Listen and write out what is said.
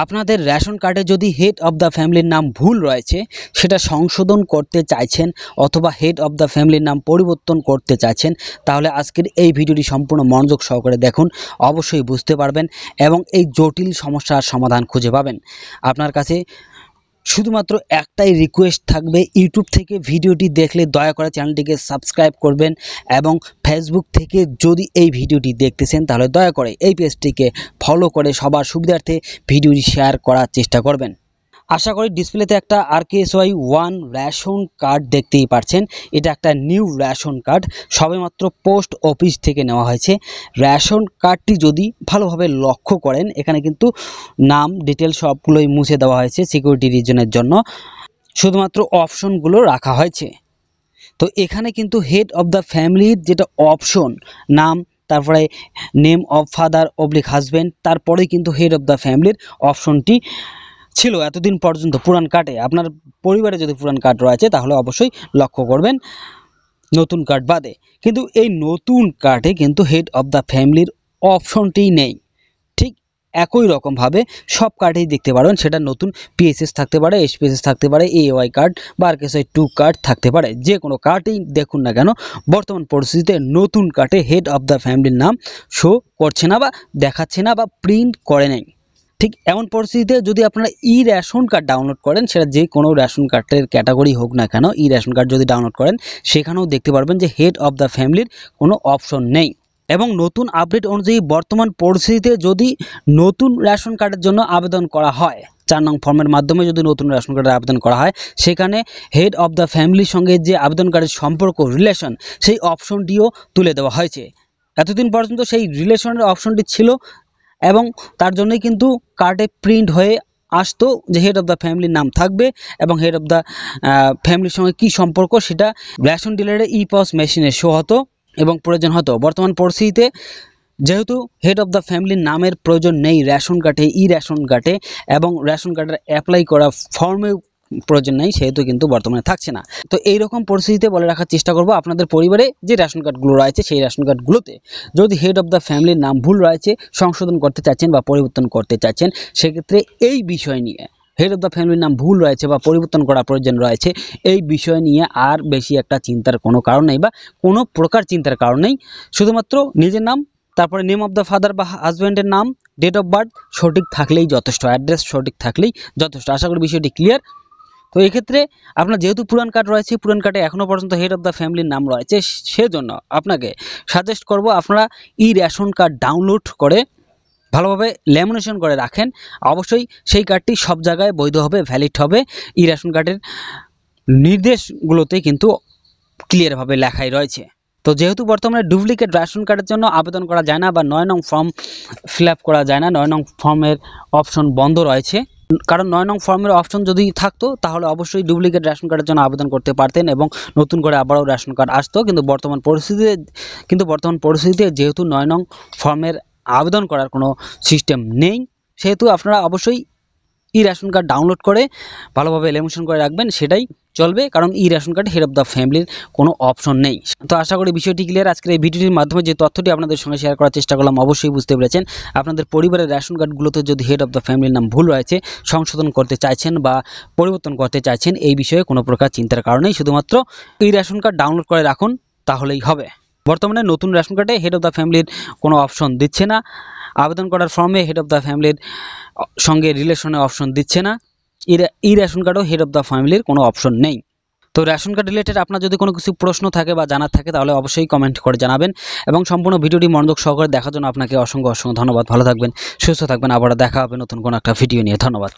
আপনাদের রেশন কার্ডে যদি হেড অফ দ্য ফ্যামিলির নাম ভুল রয়েছে সেটা সংশোধন করতে চাইছেন অথবা হেড অফ দ্য ফ্যামিলির নাম পরিবর্তন করতে চাইছেন, তাহলে আজকের এই ভিডিওটি সম্পূর্ণ মনোযোগ সহকারে দেখুন। অবশ্যই বুঝতে পারবেন এবং এই জটিল সমস্যার সমাধান খুঁজে পাবেন। আপনার কাছে শুধুমাত্র একটাই রিকোয়েস্ট থাকবে, ইউটিউব থেকে ভিডিওটি দেখলে দয়া করে চ্যানেলটিকে সাবস্ক্রাইব করবেন এবং ফেসবুক থেকে যদি এই ভিডিওটি দেখতেছেন তাহলে দয়া করে এই পেজটিকে ফলো করে সবার সুবিধার্থে ভিডিওটি শেয়ার করার চেষ্টা করবেন। আশা করি ডিসপ্লেতে একটা RKSY 1 রেশন কার্ড দেখতেই পাচ্ছেন। এটা একটা নিউ রেশন কার্ড, সবেমাত্র পোস্ট অফিস থেকে নেওয়া হয়েছে। রেশন কার্ডটি যদি ভালোভাবে লক্ষ্য করেন, এখানে কিন্তু নাম ডিটেল সবগুলোই মুছে দেওয়া হয়েছে সিকিউরিটি রিজনের জন্য, শুধুমাত্র অপশনগুলো রাখা হয়েছে। তো এখানে কিন্তু হেড অফ দ্য ফ্যামিলির যেটা অপশন, নাম, তারপরে name of father oblique husband, তারপরে কিন্তু হেড অফ দ্য ফ্যামিলির অপশনটি ছিল এতদিন পর্যন্ত পুরান কার্ডে। আপনার পরিবারে যদি পুরান কার্ড রয়েছে তাহলে অবশ্যই লক্ষ্য করবেন নতুন কার্ড বাদে। কিন্তু এই নতুন কার্ডে কিন্তু হেড অফ দ্য ফ্যামিলির অপশনটি নেই। ঠিক একই রকমভাবে সব কার্ডেই দেখতে পারবেন, সেটা নতুন PSS থাকতে পারে, SPSS থাকতে পারে, AY কার্ড বা RKSY 2 কার্ড থাকতে পারে। যে কোনো কার্ডেই দেখুন না কেন, বর্তমান পরিস্থিতিতে নতুন কার্ডে হেড অফ দ্য ফ্যামিলির নাম শো করছে না বা দেখাচ্ছে না বা প্রিন্ট করে নেই। ঠিক এমন পরিস্থিতিতে যদি আপনারা রেশন কার্ড ডাউনলোড করেন, সেটা যে কোনো রেশন কার্ডের ক্যাটাগরি হোক না কেন, রেশন কার্ড যদি ডাউনলোড করেন সেখানেও দেখতে পারবেন যে হেড অফ দ্য ফ্যামিলির কোনো অপশন নেই। এবং নতুন আপডেট অনুযায়ী বর্তমান পরিস্থিতিতে যদি নতুন রেশন কার্ডের জন্য আবেদন করা হয়, 4 নং ফর্মের মাধ্যমে যদি নতুন রেশন কার্ডের আবেদন করা হয়, সেখানে হেড অফ দ্য ফ্যামিলির সঙ্গে যে আবেদনকারীর সম্পর্ক, রিলেশন, সেই অপশনটিও তুলে দেওয়া হয়েছে। এতদিন পর্যন্ত সেই রিলেশনের অপশনটি ছিল এবং তার জন্যই কিন্তু কার্ডে প্রিন্ট হয়ে আসতো যে হেড অফ দ্য ফ্যামিলির নাম থাকবে এবং হেড অফ দ্য ফ্যামিলির সঙ্গে কী সম্পর্ক সেটা রেশন ডিলারে POS মেশিনে শো হতো এবং প্রয়োজন হতো। বর্তমান পরিস্থিতিতে যেহেতু হেড অফ দ্য ফ্যামিলির নামের প্রয়োজন নেই রেশন কার্ডে, রেশন কার্ডে এবং রেশন কার্ডের অ্যাপ্লাই করা ফর্মে প্রয়োজন নেই, সেহেতু কিন্তু বর্তমানে থাকছে না। তো এইরকম পরিস্থিতিতে বলে রাখার চেষ্টা করব, আপনাদের পরিবারে যে রেশন কার্ডগুলো রয়েছে সেই রেশন কার্ডগুলোতে যদি হেড অফ দ্য ফ্যামিলির নাম ভুল রয়েছে, সংশোধন করতে চাচ্ছেন বা পরিবর্তন করতে চাচ্ছেন, সেক্ষেত্রে এই বিষয় নিয়ে হেড অফ দ্য ফ্যামিলির নাম ভুল রয়েছে বা পরিবর্তন করা প্রয়োজন রয়েছে, এই বিষয় নিয়ে আর বেশি একটা চিন্তার কোনো কারণ নেই বা কোনো প্রকার চিন্তার কারণ নেই। শুধুমাত্র নিজের নাম, তারপরে নেম অফ দ্য ফাদার বা হাজব্যান্ডের নাম, ডেট অফ বার্থ সঠিক থাকলেই যথেষ্ট, অ্যাড্রেস সঠিক থাকলেই যথেষ্ট। আশা করি বিষয়টি ক্লিয়ার। তো এক্ষেত্রে আপনার যেহেতু পুরান কার্ড রয়েছে, পুরান কার্ডে এখনও পর্যন্ত হেড অফ দ্য ফ্যামিলির নাম রয়েছে, সেজন্য আপনাকে সাজেস্ট করব আপনারা রেশন কার্ড ডাউনলোড করে ভালোভাবে ল্যামিনেশন করে রাখেন। অবশ্যই সেই কার্ডটি সব জায়গায় বৈধ হবে, ভ্যালিড হবে। রেশন কার্ডের নির্দেশগুলোতে কিন্তু ক্লিয়ারভাবে লেখাই রয়েছে। তো যেহেতু বর্তমানে ডুপ্লিকেট রেশন কার্ডের জন্য আবেদন করা যায় না বা 9 নং ফর্ম ফিল আপ করা যায় না, 9 নং ফর্মের অপশন বন্ধ রয়েছে। কারণ 9 নং ফর্মের অপশন যদি থাকতো তাহলে অবশ্যই ডুপ্লিকেট রেশন কার্ডের জন্য আবেদন করতে পারতেন এবং নতুন করে আবারও রেশন কার্ড আসতো। কিন্তু বর্তমান পরিস্থিতিতে যেহেতু 9 নং ফর্মের আবেদন করার কোনো সিস্টেম নেই, সেহেতু আপনারা অবশ্যই রেশন কার্ড ডাউনলোড করে ভালোভাবে ল্যামিনেশন করে রাখবেন, সেটাই চলবে। কারণ ration card head of the ফ্যামিলির কোনো অপশন নেই। তো আশা করি বিষয়টি ক্লিয়ার। আজকের এই ভিডিওটির মাধ্যমে যে তথ্যটি আপনাদের সঙ্গে শেয়ার করার চেষ্টা করলাম, অবশ্যই বুঝতে পেরেছেন। আপনাদের পরিবারের রেশন কার্ডগুলোতে যদি হেড অফ দ্য ফ্যামিলির নাম ভুল রয়েছে, সংশোধন করতে চাইছেন বা পরিবর্তন করতে চাইছেন, এই বিষয়ে কোনো প্রকার চিন্তার কারণেই শুধুমাত্র রেশন কার্ড ডাউনলোড করে রাখুন, তাহলেই হবে। বর্তমানে নতুন রেশন কার্ডে হেড অফ দ্য ফ্যামিলির কোনো অপশন দিচ্ছে না, আবেদন করার ফর্মে হেড অফ দ্য ফ্যামিলির সঙ্গে রিলেশনের অপশন দিচ্ছে না, রেশন কার্ডও হেড অফ দ্য ফ্যামিলির কোনো অপশন নেই। তো রেশন কার্ড রিলেটেড আপনার যদি কোনো কিছু প্রশ্ন থাকে বা জানার থাকে তাহলে অবশ্যই কমেন্ট করে জানাবেন এবং সম্পূর্ণ ভিডিওটি মনোযোগ সহকারে দেখার জন্য আপনাকে অসংখ্য ধন্যবাদ। ভালো থাকবেন, সুস্থ থাকবেন, আবার দেখা হবে নতুন কোনো একটা ভিডিও নিয়ে। ধন্যবাদ।